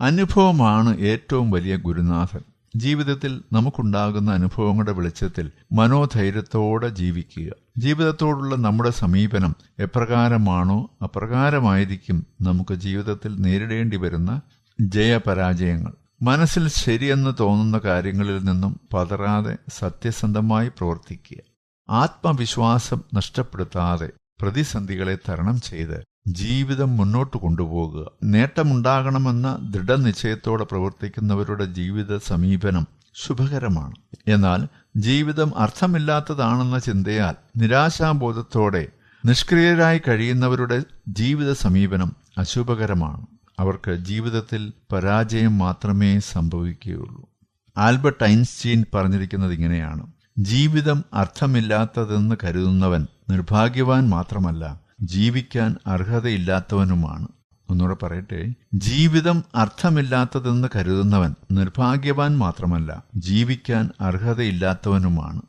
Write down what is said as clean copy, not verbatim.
അനുഭവമാണ് ഏറ്റവും വലിയ ഗുരുനാഥൻ. ജീവിതത്തിൽ നമുക്കുണ്ടാകുന്ന അനുഭവങ്ങളുടെ വെളിച്ചത്തിൽ മനോധൈര്യത്തോടെ ജീവിക്കുക. ജീവിതത്തോടുള്ള നമ്മുടെ സമീപനം എപ്രകാരമാണോ അപ്രകാരമായിരിക്കും നമുക്ക് ജീവിതത്തിൽ നേരിടേണ്ടി വരുന്ന ജയപരാജയങ്ങൾ. മനസ്സിൽ ശരിയെന്ന് തോന്നുന്ന കാര്യങ്ങളിൽ നിന്നും പതറാതെ സത്യസന്ധമായി പ്രവർത്തിക്കുക. ആത്മവിശ്വാസം നഷ്ടപ്പെടുത്താതെ പ്രതിസന്ധികളെ തരണം ചെയ്ത് ജീവിതം മുന്നോട്ട് കൊണ്ടുപോകുക. നേട്ടമുണ്ടാകണമെന്ന ദൃഢനിശ്ചയത്തോടെ പ്രവർത്തിക്കുന്നവരുടെ ജീവിത സമീപനം ശുഭകരമാണ്. എന്നാൽ ജീവിതം അർത്ഥമില്ലാത്തതാണെന്ന ചിന്തയാൽ നിരാശാബോധത്തോടെ നിഷ്ക്രിയരായി കഴിയുന്നവരുടെ ജീവിത സമീപനം അശുഭകരമാണ്. അവർക്ക് ജീവിതത്തിൽ പരാജയം മാത്രമേ സംഭവിക്കുകയുള്ളൂ. ആൽബർട്ട് ഐൻസ്റ്റീൻ പറഞ്ഞിരിക്കുന്നത് ഇങ്ങനെയാണ്: ജീവിതം അർത്ഥമില്ലാത്തതെന്ന് കരുതുന്നവൻ നിർഭാഗ്യവാൻ മാത്രമല്ല, ജീവിക്കാൻ അർഹതയില്ലാത്തവനുമാണ്. ഒന്നുകൂടെ പറയട്ടെ: ജീവിതം അർത്ഥമില്ലാത്തതെന്ന് കരുതുന്നവൻ നിർഭാഗ്യവാൻ മാത്രമല്ല, ജീവിക്കാൻ അർഹതയില്ലാത്തവനുമാണ്.